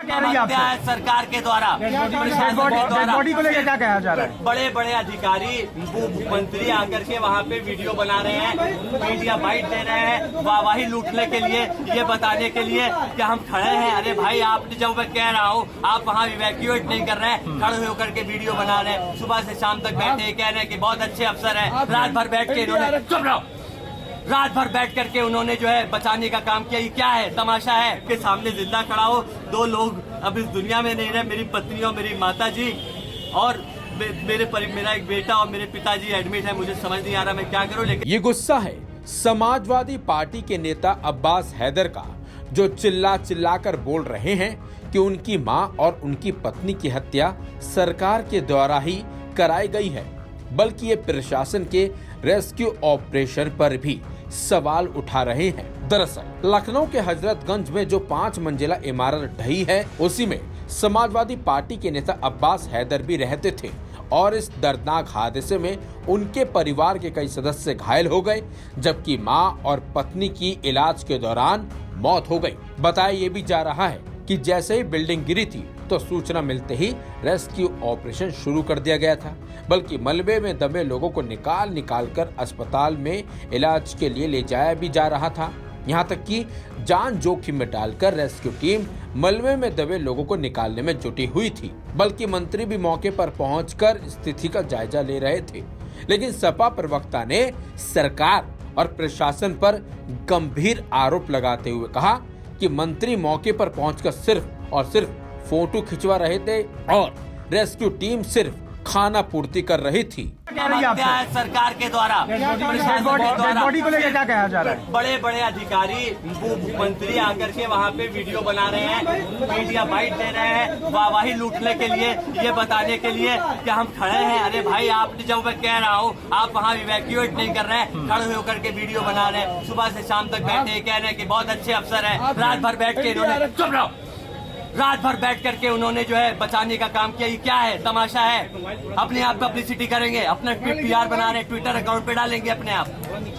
आत्महत्या है सरकार के द्वारा, बॉडी को लेकर क्या कहा जा रहा है? बड़े बड़े अधिकारी मंत्री आकर के वहाँ पे वीडियो बना रहे हैं, मीडिया बाइट दे रहे हैं, वाहवाही लूटने के लिए, ये बताने के लिए कि हम खड़े हैं। अरे भाई, आपने जब मैं कह रहा हूँ आप वहाँ इवैक्यूएट नहीं कर रहे हैं, खड़े होकर के वीडियो बना रहे हैं। सुबह से शाम तक बैठे कह रहे हैं कि बहुत अच्छे अफसर हैं, रात भर बैठ के इन्होंने, चुप रहो, रात भर बैठ करके उन्होंने जो है बचाने का काम किया। ये क्या है, तमाशा है कि सामने जिंदा खड़ा हो। 2 लोग अब इस दुनिया में नहीं रहे, मेरी पत्नी और मेरी माता जी और मेरा एक बेटा और मेरे पिताजी एडमिट है। मुझे समझ नहीं आ रहा मैं क्या करूं। लेकिन ये गुस्सा है समाजवादी पार्टी के नेता अब्बास हैदर का, जो चिल्ला चिल्लाकर बोल रहे हैं कि उनकी मां और उनकी पत्नी की हत्या सरकार के द्वारा ही कराई गई है, बल्कि ये प्रशासन के रेस्क्यू ऑपरेशन पर भी सवाल उठा रहे हैं। दरअसल लखनऊ के हजरतगंज में जो 5 मंजिला इमारत ढही है, उसी में समाजवादी पार्टी के नेता अब्बास हैदर भी रहते थे और इस दर्दनाक हादसे में उनके परिवार के कई सदस्य घायल हो गए, जबकि मां और पत्नी की इलाज के दौरान मौत हो गई। बताया ये भी जा रहा है कि जैसे ही बिल्डिंग गिरी थी तो सूचना मिलते ही रेस्क्यू ऑपरेशन शुरू कर दिया गया था, बल्कि मलबे में दबे लोगों को निकाल कर अस्पताल में इलाज के लिए ले जाया भी जा रहा था। यहाँ तक कि जान जोखिम में डालकर रेस्क्यू टीम मलबे में दबे लोगों को निकालने में जुटी हुई थी, बल्कि मंत्री भी मौके पर पहुंचकर स्थिति का जायजा ले रहे थे। लेकिन सपा प्रवक्ता ने सरकार और प्रशासन पर गंभीर आरोप लगाते हुए कहा कि मंत्री मौके पर पहुंचकर सिर्फ और सिर्फ फोटो खिंचवा रहे थे और रेस्क्यू टीम सिर्फ खाना पूर्ति कर रही थी। आत्महत्या है सरकार के द्वारा, बॉडी को लेकर क्या कहा जा रहा है? बड़े बड़े अधिकारी मंत्री आकर के वहाँ पे वीडियो बना रहे हैं, मीडिया बाइट दे रहे हैं, वाहवाही लूटने के लिए, ये बताने के लिए कि हम खड़े हैं। अरे भाई, आपने जब मैं कह रहा हूँ आप वहाँ इवैक्यूएट नहीं कर रहे हैं, खड़े होकर के वीडियो बना रहे हैं। सुबह से शाम तक बैठे कह रहे हैं कि बहुत अच्छे अफसर हैं, रात भर बैठ के इन्होंने, चुप रहो, रात भर बैठ करके उन्होंने जो है बचाने का काम किया। ये क्या है, तमाशा है। अपने आप पब्लिसिटी करेंगे, अपना PR बना रहे, ट्विटर अकाउंट पे डालेंगे अपने आप।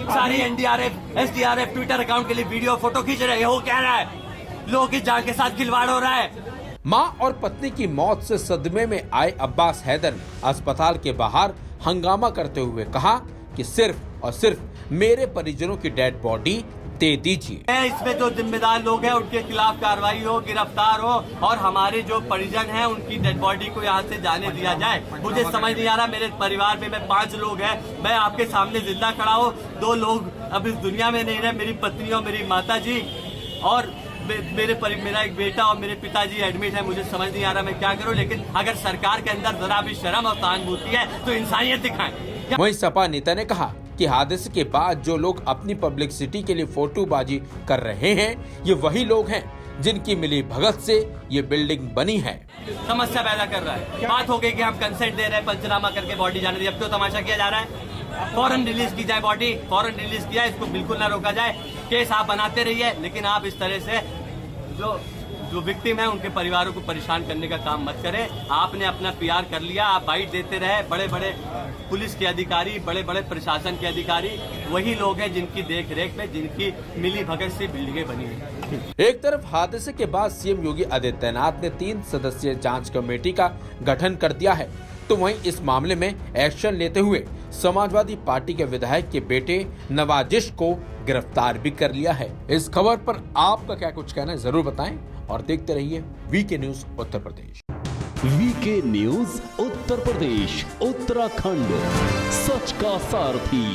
सारी NDRF, SDRF ट्विटर अकाउंट के लिए वीडियो फोटो खींच रहे हैं। वो कह रहा है लोगों की जान के साथ खिलवाड़ हो रहा है। मां और पत्नी की मौत से सदमे में आए अब्बास हैदर ने अस्पताल के बाहर हंगामा करते हुए कहा कि सिर्फ और सिर्फ मेरे परिजनों की डेड बॉडी दे दीजिए। इसमें जो जिम्मेदार लोग हैं उनके खिलाफ कार्रवाई हो, गिरफ्तार हो और हमारे जो परिजन हैं उनकी डेड बॉडी को यहाँ से जाने दिया जाए। मुझे समझ नहीं आ रहा, मेरे परिवार में 5 लोग हैं, मैं आपके सामने जिंदा खड़ा हूँ। 2 लोग अब इस दुनिया में नहीं रहे, मेरी पत्नी और मेरी माता जी और मेरा एक बेटा और मेरे पिताजी एडमिट है। मुझे समझ नहीं आ रहा मैं क्या करूं। लेकिन अगर सरकार के अंदर जरा भी शर्म और सहानुभूति है तो इंसानियत दिखाएं। वहीं सपा नेता ने कहा कि हादसे के बाद जो लोग अपनी पब्लिसिटी के लिए फोटोबाजी कर रहे हैं, ये वही लोग हैं जिनकी मिली भगत से ये बिल्डिंग बनी है। समस्या पैदा कर रहा है। बात हो गई कि हम कंसेंट दे रहे हैं, पंचनामा करके बॉडी जाने दी। अब तो तमाशा किया जा रहा है, फौरन रिलीज की जाए बॉडी, फौरन रिलीज किया, इसको बिल्कुल ना रोका जाए। केस आप बनाते रहिए, लेकिन आप इस तरह से जो विक्टिम है उनके परिवारों को परेशान करने का काम मत करें। आपने अपना PR कर लिया, आप बाइट देते रहे। बड़े बड़े पुलिस के अधिकारी, बड़े बड़े प्रशासन के अधिकारी वही लोग हैं जिनकी देख रेख में, जिनकी मिली भगत से बिल्डिंगें बनी है। एक तरफ हादसे के बाद CM योगी आदित्यनाथ ने 3 सदस्यीय जांच कमेटी का गठन कर दिया है, तो वहीं इस मामले में एक्शन लेते हुए समाजवादी पार्टी के विधायक के बेटे नवाजिश को गिरफ्तार भी कर लिया है। इस खबर पर आपका क्या कुछ कहना है, जरूर बताएं और देखते रहिए VK news Uttar Pradesh. VK news Uttar Pradesh, Uttarakhand, सच का सारथी।